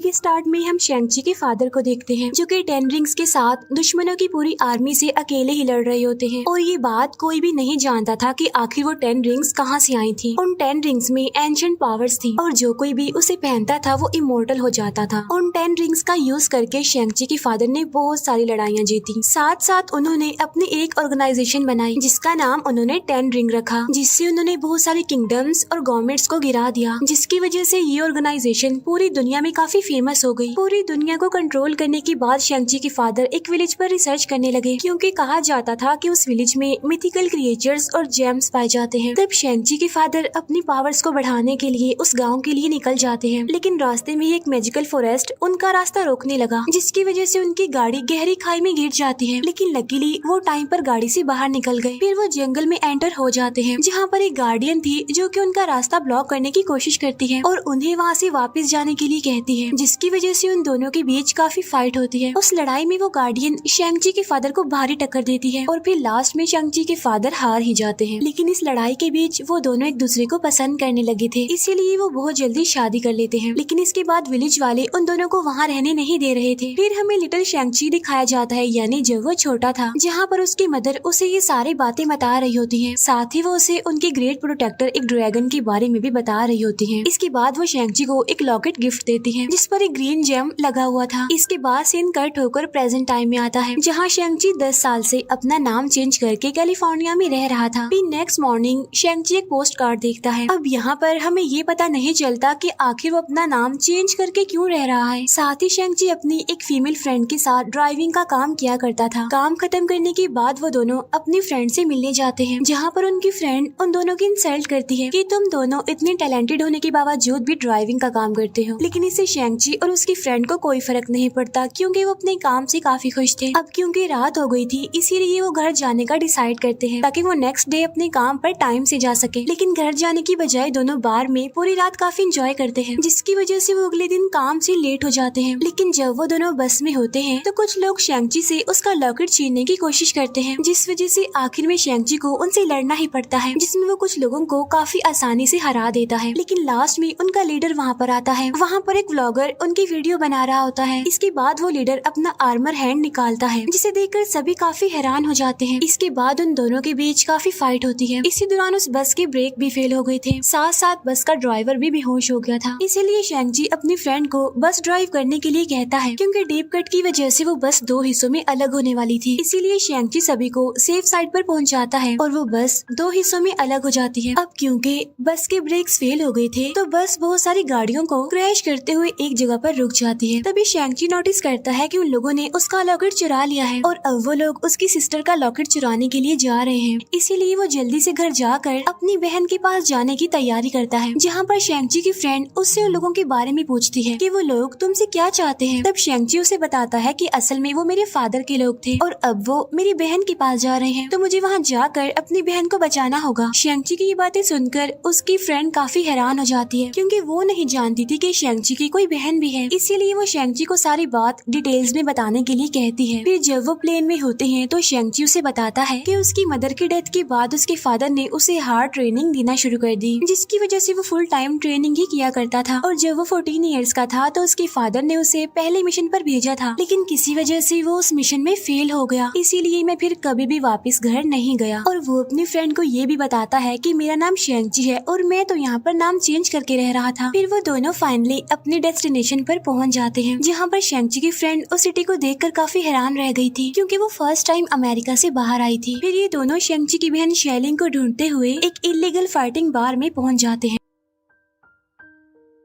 के स्टार्ट में हम शेंगची के फादर को देखते हैं जो कि 10 रिंग्स के साथ दुश्मनों की पूरी आर्मी से अकेले ही लड़ रहे होते हैं। और ये बात कोई भी नहीं जानता था कि आखिर वो 10 रिंग्स कहाँ से आई थी। उन 10 रिंग्स में एंशिएंट पावर्स थी और जो कोई भी उसे पहनता था वो इमोर्टल हो जाता था। उन 10 रिंग्स का यूज करके शेंगची के फादर ने बहुत सारी लड़ाइयाँ जीती। साथ साथ उन्होंने अपनी एक ऑर्गेनाइजेशन बनाई जिसका नाम उन्होंने 10 रिंग रखा, जिससे उन्होंने बहुत सारे किंगडम्स और गवर्नमेंट्स को गिरा दिया, जिसकी वजह से ये ऑर्गेनाइजेशन पूरी दुनिया में काफी फेमस हो गई। पूरी दुनिया को कंट्रोल करने के बाद शेंगची के फादर एक विलेज पर रिसर्च करने लगे क्योंकि कहा जाता था कि उस विलेज में मिथिकल क्रिएचर्स और जेम्स पाए जाते हैं। तब शेंगची के फादर अपनी पावर्स को बढ़ाने के लिए उस गाँव के लिए निकल जाते हैं, लेकिन रास्ते में एक मैजिकल फॉरेस्ट उनका रास्ता रोकने लगा, जिसकी वजह से उनकी गाड़ी गहरी खाई में गिर जाती है। लेकिन लकीली वो टाइम पर गाड़ी से बाहर निकल गए। फिर वो जंगल में एंटर हो जाते हैं जहाँ पर एक गार्डियन थी जो कि उनका रास्ता ब्लॉक करने की कोशिश करती है और उन्हें वहाँ से वापस जाने के लिए कहती है, जिसकी वजह से उन दोनों के बीच काफी फाइट होती है। उस लड़ाई में वो गार्डियन शेंगची के फादर को भारी टक्कर देती है और फिर लास्ट में शेंगची के फादर हार ही जाते हैं। लेकिन इस लड़ाई के बीच वो दोनों एक दूसरे को पसंद करने लगे थे, इसीलिए वो बहुत जल्दी शादी कर लेते हैं। लेकिन इसके बाद विलेज वाले उन दोनों को वहाँ रहने नहीं दे रहे थे। फिर हमें लिटिल शेंगची दिखाया जाता है, यानी जब वो छोटा था, जहाँ पर उसकी मदर उसे ये सारी बातें बता रही होती है। साथ ही वो उसे उनके ग्रेट प्रोटेक्टर एक ड्रैगन के बारे में भी बता रही होती है। इसके बाद वो शेंगची को एक लॉकेट गिफ्ट देती है जिस पर एक ग्रीन जेम लगा हुआ था। इसके बाद सीन कट होकर प्रेजेंट टाइम में आता है जहाँ शेंगची 10 साल से अपना नाम चेंज करके कैलिफोर्निया में रह रहा था। फिर नेक्स्ट मॉर्निंग शेंगची एक पोस्ट कार्ड देखता है। अब यहाँ पर हमें ये पता नहीं चलता कि आखिर वो अपना नाम चेंज करके क्यों रह रहा है। साथ ही शेंगची अपनी एक फीमेल फ्रेंड के साथ ड्राइविंग का काम किया करता था। काम खत्म करने के बाद वो दोनों अपनी फ्रेंड से मिलने जाते हैं, जहाँ पर उनकी फ्रेंड उन दोनों की इंसल्ट करती है कि तुम दोनों इतने टैलेंटेड होने के बावजूद भी ड्राइविंग का काम करते हो। लेकिन इससे शेंगची और उसकी फ्रेंड को कोई फर्क नहीं पड़ता क्योंकि वो अपने काम से काफी खुश थे। अब क्योंकि रात हो गई थी इसीलिए वो घर जाने का डिसाइड करते हैं ताकि वो नेक्स्ट डे अपने काम पर टाइम से जा सके। लेकिन घर जाने की बजाय दोनों बार में पूरी रात काफी एंजॉय करते हैं, जिसकी वजह से वो अगले दिन काम से लेट हो जाते हैं। लेकिन जब वो दोनों बस में होते हैं तो कुछ लोग शेंगची से उसका लॉकेट छीनने की कोशिश करते हैं, जिस वजह से आखिर में शेंगची को उनसे लड़ना ही पड़ता है, जिसमें वो कुछ लोगों को काफी आसानी से हरा देता है। लेकिन लास्ट में उनका लीडर वहाँ पर आता है। वहाँ पर एक व्लॉगर उनकी वीडियो बना रहा होता है। इसके बाद वो लीडर अपना आर्मर हैंड निकालता है, जिसे देखकर सभी काफी हैरान हो जाते हैं। इसके बाद उन दोनों के बीच काफी फाइट होती है। इसी दौरान उस बस के ब्रेक भी फेल हो गए थे, साथ साथ बस का ड्राइवर भी बेहोश हो गया था। इसीलिए शेंगची अपनी फ्रेंड को बस ड्राइव करने के लिए कहता है क्योंकि डीप कट की वजह से वो बस 2 हिस्सों में अलग होने वाली थी। इसीलिए शेंगची सभी को सेफ साइड पर पहुंचाता है और वो बस 2 हिस्सों में अलग हो जाती है। अब क्योंकि बस के ब्रेक्स फेल हो गए थे तो बस बहुत सारी गाड़ियों को क्रैश करते हुए एक जगह पर रुक जाती है। तभी शेंगची नोटिस करता है कि उन लोगों ने उसका लॉकेट चुरा लिया है और अब वो लोग उसकी सिस्टर का लॉकेट चुराने के लिए जा रहे हैं। इसीलिए वो जल्दी से घर जाकर अपनी बहन के पास जाने की तैयारी करता है, जहाँ पर शेंगची की फ्रेंड उससे उन लोगों के बारे में पूछती है कि वो लोग तुमसे क्या चाहते हैं। तब शेंगची उसे बताता है कि असल में वो मेरे फादर के लोग थे और अब वो मेरी बहन के पास जा रहे हैं, तो मुझे वहाँ जाकर अपनी बहन को बचाना होगा। शेंगची की ये बातें सुनकर उसकी फ्रेंड काफी हैरान हो जाती है क्योंकि वो नहीं जानती थी कि शेंगची की कोई बहन भी है। इसीलिए वो शेंगची को सारी बात डिटेल्स में बताने के लिए कहती है। फिर जब वो प्लेन में होते हैं तो शेंगची उसे बताता है कि उसकी मदर की डेथ के बाद उसके फादर ने उसे हार्ड ट्रेनिंग देना शुरू कर दी, जिसकी वजह से वो फुल टाइम ट्रेनिंग ही किया करता था। और जब वो 14 इयर्स का था तो उसके फादर ने उसे पहले मिशन पर भेजा था, लेकिन किसी वजह से वो उस मिशन में फेल हो गया। इसीलिए मैं फिर कभी भी वापस घर नहीं गया। और वो अपनी फ्रेंड को ये भी बताता है कि मेरा नाम शेंगची है और मैं तो यहाँ पर नाम चेंज करके रह रहा था। फिर वो दोनों फाइनली अपने डेस्टिनेशन पर पहुँच जाते हैं, जहाँ पर शेंगची की फ्रेंड उस सिटी को देखकर काफी हैरान रह गई थी क्योंकि वो फर्स्ट टाइम अमेरिका से बाहर आई थी। फिर ये दोनों शेंगची की बहन शेलिंग को ढूंढते हुए एक इलीगल फाइटिंग बार में पहुंच जाते हैं।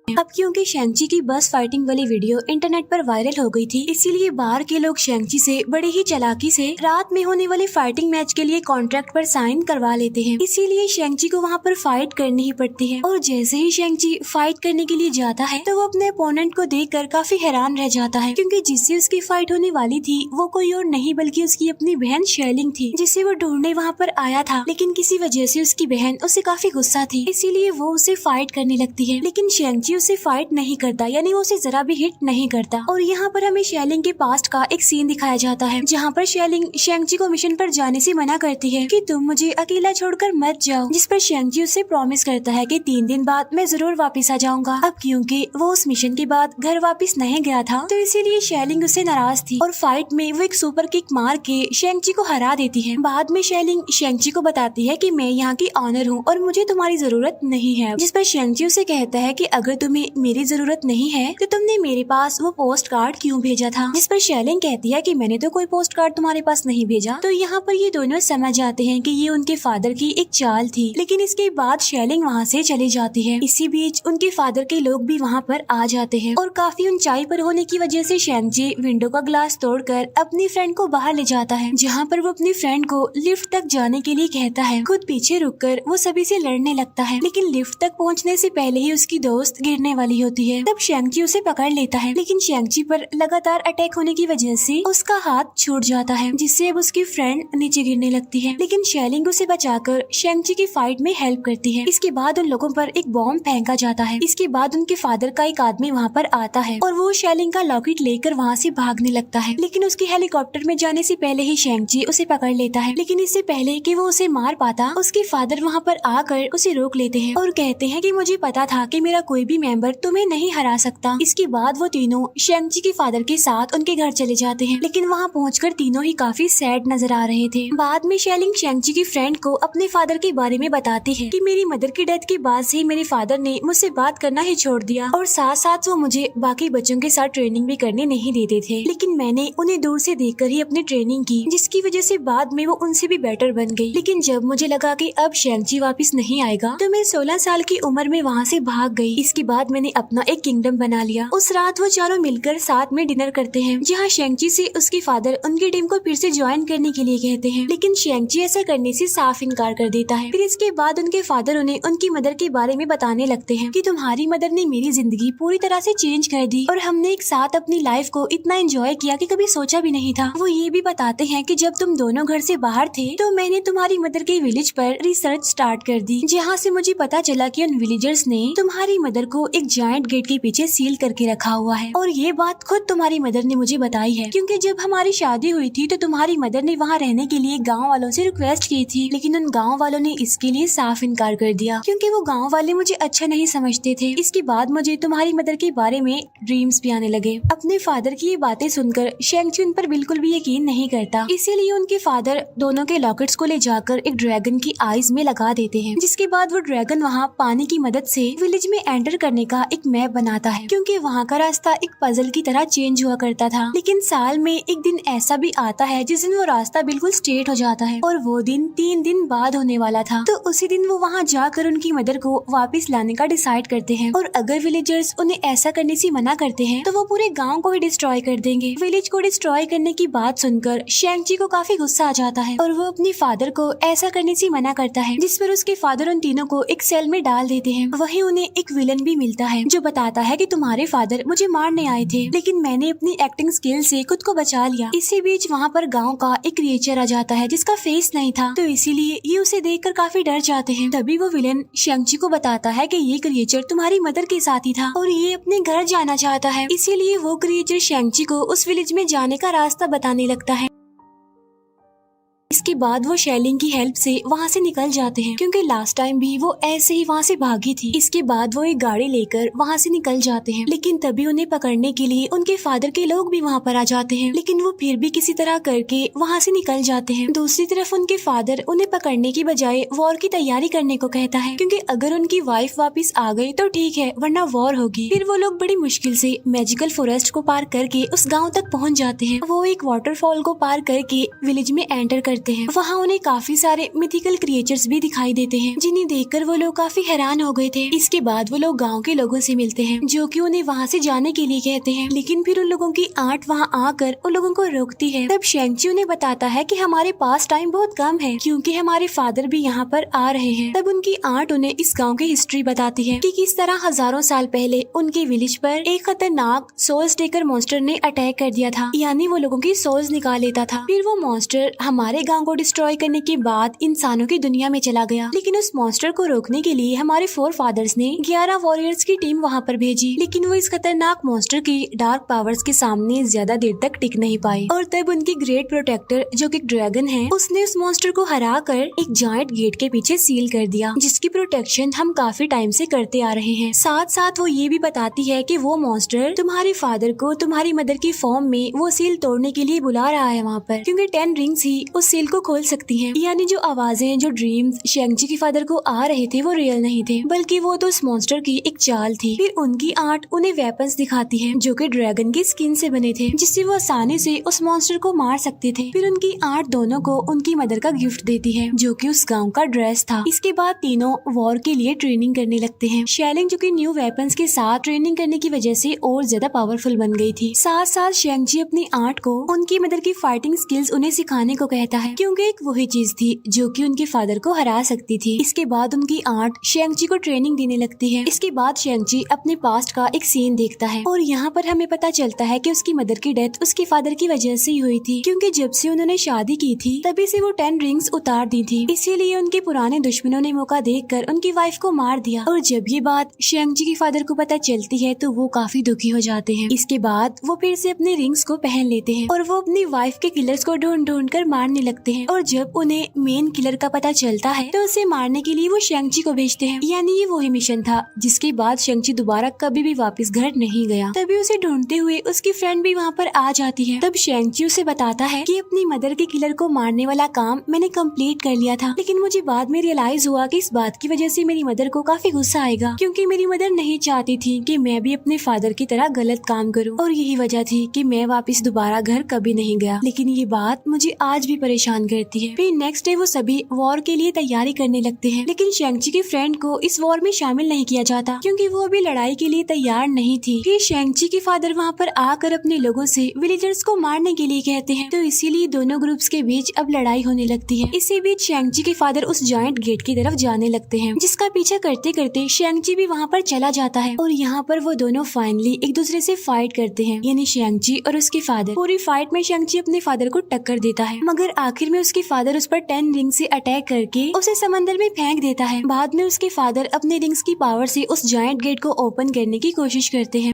अब क्योंकि शेंगची की बस फाइटिंग वाली वीडियो इंटरनेट पर वायरल हो गई थी, इसीलिए बाहर के लोग शेंगची से बड़ी ही चालाकी से रात में होने वाले फाइटिंग मैच के लिए कॉन्ट्रैक्ट पर साइन करवा लेते हैं। इसीलिए शेंगची को वहाँ पर फाइट करनी ही पड़ती है। और जैसे ही शेंगची फाइट करने के लिए जाता है तो वो अपने अपोनेंट को देखकर काफी हैरान रह जाता है क्योंकि जिससे उसकी फाइट होने वाली थी वो कोई और नहीं बल्कि उसकी अपनी बहन शेलिंग थी, जिसे वो ढूंढने वहाँ पर आया था। लेकिन किसी वजह से उसकी बहन उससे काफी गुस्सा थी, इसीलिए वो उसे फाइट करने लगती है। लेकिन शेंगची उससे फाइट नहीं करता, यानी वो उसे जरा भी हिट नहीं करता। और यहाँ पर हमें शेलिंग के पास्ट का एक सीन दिखाया जाता है जहाँ पर शेलिंग शेंगची को मिशन पर जाने से मना करती है कि तुम मुझे अकेला छोड़कर मत जाओ, जिस पर शेंगची उससे प्रॉमिस करता है कि 3 दिन बाद मैं जरूर वापस आ जाऊंगा। अब क्योंकि वो उस मिशन के बाद घर वापस नहीं गया था तो इसीलिए शेलिंग उससे नाराज थी और फाइट में वो एक सुपर किक मार के शेंगची को हरा देती है। बाद में शेलिंग शेंगची को बताती है कि मैं यहाँ की ऑनर हूँ और मुझे तुम्हारी जरूरत नहीं है, जिस पर शेंगची उसे कहता है कि अगर तुम्हें मेरी जरूरत नहीं है तो तुमने मेरे पास वो पोस्ट कार्ड क्यों भेजा था, जिस पर शेलिंग कहती है कि मैंने तो कोई पोस्ट कार्ड तुम्हारे पास नहीं भेजा। तो यहाँ पर ये दोनों समझ जाते हैं कि ये उनके फादर की एक चाल थी, लेकिन इसके बाद शेलिंग वहाँ से चली जाती है। इसी बीच उनके फादर के लोग भी वहाँ पर आ जाते हैं और काफी ऊंचाई पर होने की वजह से शेंगची विंडो का ग्लास तोड़कर अपनी फ्रेंड को बाहर ले जाता है, जहाँ पर वो अपनी फ्रेंड को लिफ्ट तक जाने के लिए कहता है। खुद पीछे रुककर वो सभी से लड़ने लगता है, लेकिन लिफ्ट तक पहुँचने से पहले ही उसकी दोस्त गिरने वाली होती है। तब शेंगची उसे पकड़ लेता है, लेकिन शेंगची पर लगातार अटैक होने की वजह से उसका हाथ छूट जाता है, जिससे अब उसकी फ्रेंड नीचे गिरने लगती है। लेकिन शेलिंग उसे बचाकर शेंगची की फाइट में हेल्प करती है। इसके बाद उन लोगों पर एक बॉम्ब फेंका जाता है। इसके बाद उनके फादर का एक आदमी वहाँ पर आता है और वो शेलिंग का लॉकेट लेकर वहाँ से भागने लगता है, लेकिन उसके हेलीकॉप्टर में जाने से पहले ही शेंगची उसे पकड़ लेता है। लेकिन इससे पहले कि वो उसे मार पाता, उसके फादर वहाँ पर आकर उसे रोक लेते हैं और कहते हैं कि मुझे पता था कि मेरा कोई भी मेंबर तुम्हें नहीं हरा सकता। इसके बाद वो तीनों शेंगची के फादर के साथ उनके घर चले जाते हैं, लेकिन वहाँ पहुंचकर तीनों ही काफी सैड नजर आ रहे थे। बाद में शेलिंग शेंगची की फ्रेंड को अपने फादर के बारे में बताती है कि मेरी मदर की डेथ के बाद से ही मेरे फादर ने मुझसे बात करना ही छोड़ दिया और साथ साथ वो मुझे बाकी बच्चों के साथ ट्रेनिंग भी करने नहीं देते थे, लेकिन मैंने उन्हें दूर से देखकर ही अपनी ट्रेनिंग की, जिसकी वजह से बाद में वो उनसे भी बेटर बन गई। लेकिन जब मुझे लगा कि अब शेंगची वापस नहीं आएगा तो मैं 16 साल की उम्र में वहाँ से भाग गई। इसके बाद मैंने अपना एक किंगडम बना लिया। उस रात वो चारों मिलकर साथ में डिनर करते हैं, जहाँ शेंगची से उसके फादर उनकी टीम को फिर से ज्वाइन करने के लिए कहते हैं, लेकिन शेंगची ऐसा करने से साफ इनकार कर देता है। फिर इसके बाद उनके फादर उन्हें उनकी मदर के बारे में बताने लगते हैं कि तुम्हारी मदर ने मेरी जिंदगी पूरी तरह से चेंज कर दी और हमने एक साथ अपनी लाइफ को इतना एंजॉय किया कि कभी सोचा भी नहीं था। वो ये भी बताते हैं कि जब तुम दोनों घर से बाहर थे तो मैंने तुम्हारी मदर के विलेज पर रिसर्च स्टार्ट कर दी, जहाँ से मुझे पता चला कि उन विलेजर्स ने तुम्हारी मदर को एक जायंट गेट के पीछे सील करके रखा हुआ है। और ये बात खुद तुम्हारी मदर ने मुझे बताई है, क्योंकि जब हमारी शादी हुई थी तो तुम्हारी मदर ने वहाँ रहने के लिए गाँव वालों से रिक्वेस्ट की थी, लेकिन उन गाँव वालों ने इसके लिए साफ इनकार कर दिया, क्योंकि वो गाँव वाले मुझे अच्छा नहीं समझते थे। इसके बाद मुझे तुम्हारी मदर के बारे में ड्रीम्स भी आने लगे। अपने फादर की ये बातें सुनकर शेंगची उन पर बिल्कुल भी यकीन नहीं करता, इसीलिए उनके फादर दोनों के लॉकेट्स को ले जाकर एक ड्रैगन की आईज में लगा देते हैं, जिसके बाद वो ड्रैगन वहाँ पानी की मदद से विलेज में एंटर करने का एक मैप बनाता है, क्योंकि वहाँ का रास्ता एक पजल की तरह चेंज हुआ करता था। लेकिन साल में एक दिन ऐसा भी आता है जिस दिन वो रास्ता बिल्कुल स्ट्रेट हो जाता है, और वो दिन 3 दिन बाद होने वाला था। तो उसी दिन वो वहाँ जाकर उनकी मदर को वापस लाने का डिसाइड करते हैं, और अगर विलेजर्स उन्हें ऐसा करने से मना करते हैं तो वो पूरे गाँव को ही डिस्ट्रॉय कर देंगे। विलेज को डिस्ट्रॉय करने की बात सुनकर शेंगची को काफी गुस्सा आ जाता है और वो अपने फादर को ऐसा करने से मना करता है, जिस पर उसके फादर उन तीनों को एक सेल में डाल देते हैं। वहीं उन्हें एक विलन भी मिलता है जो बताता है कि तुम्हारे फादर मुझे मारने आए थे, लेकिन मैंने अपनी एक्टिंग स्किल से खुद को बचा लिया। इसी बीच वहाँ पर गांव का एक क्रिएचर आ जाता है जिसका फेस नहीं था, तो इसीलिए ये उसे देखकर काफी डर जाते हैं। तभी वो विलन शेंगची को बताता है कि ये क्रिएचर तुम्हारी मदर के साथ ही था और ये अपने घर जाना चाहता है, इसीलिए वो क्रिएचर शेंगची को उस विलेज में जाने का रास्ता बताने लगता है। इसके बाद वो शेलिंग की हेल्प से वहाँ से निकल जाते हैं, क्योंकि लास्ट टाइम भी वो ऐसे ही वहाँ से भागी थी। इसके बाद वो एक गाड़ी लेकर वहाँ से निकल जाते हैं, लेकिन तभी उन्हें पकड़ने के लिए उनके फादर के लोग भी वहाँ पर आ जाते हैं, लेकिन वो फिर भी किसी तरह करके वहाँ से निकल जाते हैं। दूसरी तरफ उनके फादर उन्हें पकड़ने की बजाय वॉर की तैयारी करने को कहता है, क्योंकि अगर उनकी वाइफ वापस आ गई तो ठीक है, वरना वॉर होगी। फिर वो लोग बड़ी मुश्किल से मैजिकल फॉरेस्ट को पार करके उस गाँव तक पहुँच जाते हैं। वो एक वाटरफॉल को पार करके विलेज में एंटर करते हैं। वहाँ उन्हें काफी सारे मिथिकल क्रिएचर्स भी दिखाई देते हैं, जिन्हें देखकर वो लोग काफी हैरान हो गए थे। इसके बाद वो लोग गांव के लोगों से मिलते हैं, जो कि उन्हें वहाँ से जाने के लिए कहते हैं, लेकिन फिर उन लोगों की आंट वहाँ आकर उन लोगों को रोकती है। तब शेंगची उन्हें बताता है कि हमारे पास टाइम बहुत कम है, क्योंकि हमारे फादर भी यहाँ पर आ रहे हैं। तब उनकी आंट उन्हें इस गाँव की हिस्ट्री बताती है कि किस तरह हजारों साल पहले उनके विलेज पर एक खतरनाक सोल्स टेकर मॉन्स्टर ने अटैक कर दिया था, यानी वो लोगों की सोल्स निकाल लेता था। फिर वो मॉन्स्टर हमारे गांव को डिस्ट्रॉय करने के बाद इंसानों की दुनिया में चला गया। लेकिन उस मॉन्स्टर को रोकने के लिए हमारे 4 फादर्स ने 11 वॉरियर्स की टीम वहाँ पर भेजी, लेकिन वो इस खतरनाक मॉन्स्टर की डार्क पावर्स के सामने ज्यादा देर तक टिक नहीं पाए। और तब उनकी ग्रेट प्रोटेक्टर जो कि ड्रैगन है, उसने उस मॉन्स्टर को हरा कर एक जायंट गेट के पीछे सील कर दिया, जिसकी प्रोटेक्शन हम काफी टाइम से करते आ रहे हैं। साथ साथ वो ये भी बताती है कि वो मॉन्स्टर तुम्हारे फादर को तुम्हारी मदर की फॉर्म में वो सील तोड़ने के लिए बुला रहा है वहाँ पर, क्योंकि 10 रिंग्स ही उस सील को खोल सकती हैं। यानी जो आवाजें, जो ड्रीम्स शेंगची के फादर को आ रहे थे वो रियल नहीं थे, बल्कि वो तो उस मॉन्स्टर की एक चाल थी। फिर उनकी आर्ट उन्हें वेपन्स दिखाती है जो कि ड्रैगन की स्किन से बने थे, जिससे वो आसानी से उस मॉन्स्टर को मार सकते थे। फिर उनकी आर्ट दोनों को उनकी मदर का गिफ्ट देती है, जो कि उस गाँव का ड्रेस था। इसके बाद तीनों वॉर के लिए ट्रेनिंग करने लगते हैं। शेलिंग जो कि न्यू वेपन्स के साथ ट्रेनिंग करने की वजह से और ज्यादा पावरफुल बन गई थी। साथ साथ शेंगची अपनी आर्ट को उनकी मदर की फाइटिंग स्किल्स उन्हें सिखाने को कहता है, क्योंकि एक वही चीज थी जो कि उनके फादर को हरा सकती थी। इसके बाद उनकी आर्ट शेंगची को ट्रेनिंग देने लगती है। इसके बाद शेंगची अपने पास्ट का एक सीन देखता है और यहाँ पर हमें पता चलता है कि उसकी मदर की डेथ उसके फादर की वजह से ही हुई थी, क्योंकि जब से उन्होंने शादी की थी तभी से वो 10 रिंग्स उतार दी थी। इसीलिए उनके पुराने दुश्मनों ने मौका देखकर उनकी वाइफ को मार दिया। और जब ये बात शेंगची के फादर को पता चलती है तो वो काफी दुखी हो जाते हैं। इसके बाद वो फिर से अपने रिंग्स को पहन लेते हैं और वो अपनी वाइफ के किलर्स को ढूंढ ढूंढ कर मारने लगते हैं। और जब उन्हें मेन किलर का पता चलता है तो उसे मारने के लिए वो शेंगची को भेजते हैं। यानी ये वही मिशन था जिसके बाद शेंगची दोबारा कभी भी वापस घर नहीं गया। तभी उसे ढूंढते हुए उसकी फ्रेंड भी वहाँ पर आ जाती है। तब शेंगची उसे बताता है कि अपनी मदर के किलर को मारने वाला काम मैंने कंप्लीट कर लिया था, लेकिन मुझे बाद में रियलाइज हुआ कि इस बात की वजह से मेरी मदर को काफी गुस्सा आएगा, क्योंकि मेरी मदर नहीं चाहती थी कि मैं भी अपने फादर की तरह गलत काम करूं, और यही वजह थी कि मैं वापस दोबारा घर कभी नहीं गया। लेकिन ये बात मुझे आज भी परेशान करती है। फिर नेक्स्ट डे वो सभी वॉर के लिए तैयारी करने लगते हैं, लेकिन शेंगची के फ्रेंड को इस वॉर में शामिल नहीं किया जाता, क्योंकि वो अभी लड़ाई के लिए तैयार नहीं थी। फिर शेंगची के फादर वहाँ पर आकर अपने लोगों से विलेजर्स को मारने के लिए कहते हैं, तो इसीलिए दोनों ग्रुप्स के बीच अब लड़ाई होने लगती है। इसी बीच शेंगची के फादर उस जायंट गेट की तरफ जाने लगते हैं, जिसका पीछा करते करते शेंगची भी वहाँ पर चला जाता है। और यहाँ पर वो दोनों फाइनली एक दूसरे से फाइट करते हैं, यानी शेंगची और उसके फादर। पूरी फाइट में शेंगची अपने फादर को टक्कर देता है, मगर आखिर में उसके फादर उस पर 10 रिंग से अटैक करके उसे समंदर में फेंक देता है। बाद में उसके फादर अपने रिंग्स की पावर से उस जायंट गेट को ओपन करने की कोशिश करते हैं।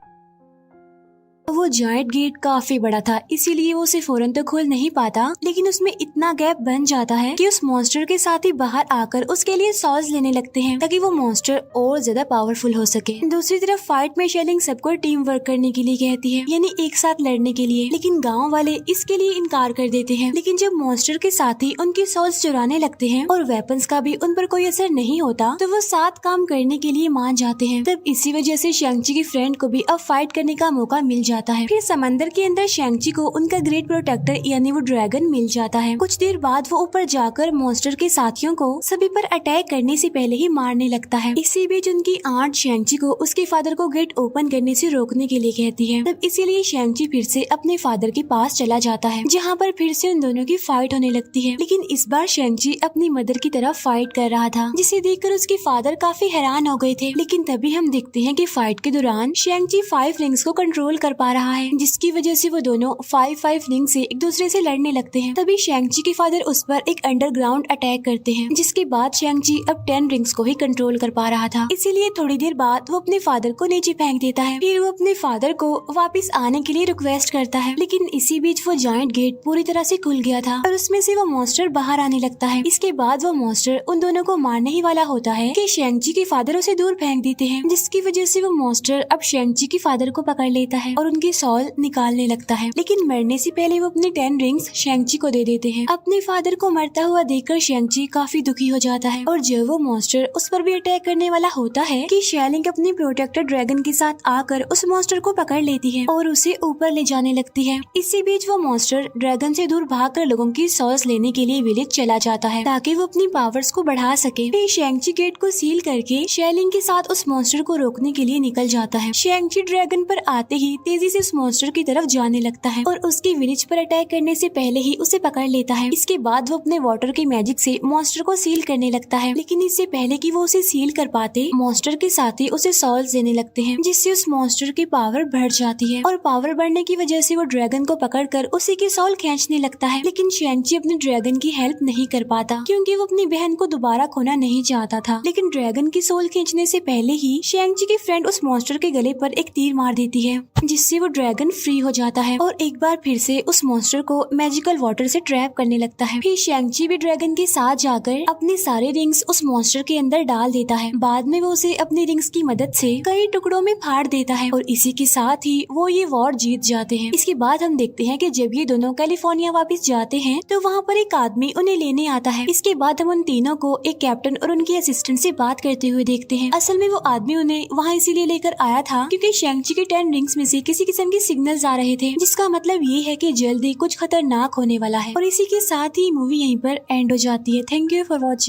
वो जायंट गेट काफी बड़ा था, इसीलिए वो उसे फौरन तो खोल नहीं पाता, लेकिन उसमें इतना गैप बन जाता है कि उस मॉन्स्टर के साथ ही बाहर आकर उसके लिए सॉस लेने लगते हैं, ताकि वो मॉन्स्टर और ज्यादा पावरफुल हो सके। दूसरी तरफ फाइट में शेलिंग सबको टीम वर्क करने के लिए कहती है, यानी एक साथ लड़ने के लिए, लेकिन गाँव वाले इसके लिए इनकार कर देते हैं। लेकिन जब मॉन्स्टर के साथी उनकी सॉस चुराने लगते हैं और वेपन्स का भी उन पर कोई असर नहीं होता, तो वो साथ काम करने के लिए मान जाते हैं। तब इसी वजह से शेंगची की फ्रेंड को भी अब फाइट करने का मौका मिल जाता है। फिर समंदर के अंदर शेंगची को उनका ग्रेट प्रोटेक्टर यानी वो ड्रैगन मिल जाता है। कुछ देर बाद वो ऊपर जाकर मॉन्स्टर के साथियों को सभी पर अटैक करने से पहले ही मारने लगता है। इसी बीच उनकी आंट शेंगची को उसके फादर को गेट ओपन करने से रोकने के लिए कहती है। तब इसीलिए शेंगची फिर से अपने फादर के पास चला जाता है, जहाँ पर फिर से उन दोनों की फाइट होने लगती है। लेकिन इस बार शेंगची अपनी मदर की तरफ फाइट कर रहा था, जिसे देखकर उसके फादर काफी हैरान हो गए थे। लेकिन तभी हम देखते हैं कि फाइट के दौरान शेंगची 5 रिंग्स को कंट्रोल कर पा रहा है, जिसकी वजह से वो दोनों 5 रिंग से एक दूसरे से लड़ने लगते हैं। तभी शेंगची के फादर उस पर एक अंडरग्राउंड अटैक करते हैं, जिसके बाद शेंगची अब 10 रिंग्स को ही कंट्रोल कर पा रहा था। इसीलिए थोड़ी देर बाद वो अपने फादर को नीचे फेंक देता है। फिर वो अपने फादर को वापस आने के लिए रिक्वेस्ट करता है, लेकिन इसी बीच वो जायंट गेट पूरी तरह से खुल गया था और उसमें से वो मॉन्स्टर बाहर आने लगता है। इसके बाद वो मॉन्स्टर उन दोनों को मारने ही वाला होता है कि शेंगची के फादर उसे दूर फेंक देते हैं, जिसकी वजह से वो मॉन्स्टर अब शेंगची के फादर को पकड़ लेता है और उनकी सॉल निकालने लगता है। लेकिन मरने से पहले वो अपने 10 रिंग्स शेंगची को दे देते हैं। अपने फादर को मरता हुआ देखकर शेंगची काफी दुखी हो जाता है और जब वो मॉन्स्टर उस पर भी अटैक करने वाला होता है कि शेलिंग अपनी प्रोटेक्टर ड्रैगन के साथ आकर उस मॉन्स्टर को पकड़ लेती है और उसे ऊपर ले जाने लगती है। इसी बीच वो मॉन्स्टर ड्रैगन से दूर भागकर लोगों की सॉस लेने के लिए विलेज चला जाता है, ताकि वो अपनी पावर्स को बढ़ा सके। फिर शेंगची गेट को सील करके शेलिंग के साथ उस मॉन्स्टर को रोकने के लिए निकल जाता है। शेंगची ड्रैगन पर आते ही तेजी से उस मॉन्स्टर की तरफ जाने लगता है और उसके विलेज पर अटैक करने से पहले ही उसे पकड़ लेता है। इसके बाद वो अपने वाटर के मैजिक से मॉन्स्टर को सील करने लगता है, लेकिन इससे पहले कि वो उसे सील कर पाते, मॉन्स्टर के साथ ही उसे सॉल्स देने लगते हैं, जिससे उस मॉन्स्टर की पावर बढ़ जाती है और पावर बढ़ने की वजह से वो ड्रैगन को पकड़कर उसी की सोल खींचने लगता है। लेकिन शेंग-ची अपने ड्रैगन की हेल्प नहीं कर पाता क्योंकि वो अपनी बहन को दोबारा खोना नहीं चाहता था। लेकिन ड्रैगन की सोल खींचने से पहले ही शेंग-ची की फ्रेंड उस मॉन्स्टर के गले पर एक तीर मार देती है, जिससे वो ड्रैगन फ्री हो जाता है और एक बार फिर से उस मॉन्स्टर को मैजिकल वाटर से ट्रैप करने लगता है। फिर शेंग-ची भी ड्रैगन के साथ जाकर अपने सारे रिंग्स उस मॉन्स्टर के अंदर डाल देता है। बाद में वो उसे अपनी रिंग्स की मदद से कई टुकड़ों में फाड़ देता है और इसी के साथ ही वो ये वॉर जीत जाते हैं। इसके बाद हम देखते हैं कि जब ये दोनों कैलिफोर्निया वापस जाते हैं तो वहाँ पर एक आदमी उन्हें लेने आता है। इसके बाद हम उन तीनों को एक कैप्टन और उनके असिस्टेंट से बात करते हुए देखते हैं। असल में वो आदमी उन्हें वहाँ इसीलिए लेकर आया था क्योंकि शेंग-ची के 10 रिंग्स में से किसी किस्म के सिग्नल्स आ रहे थे, जिसका मतलब ये है कि जल्दी कुछ खतरनाक होने वाला है। और इसी के साथ ही मूवी यहीं पर एंड हो जाती है। Thank you for watching.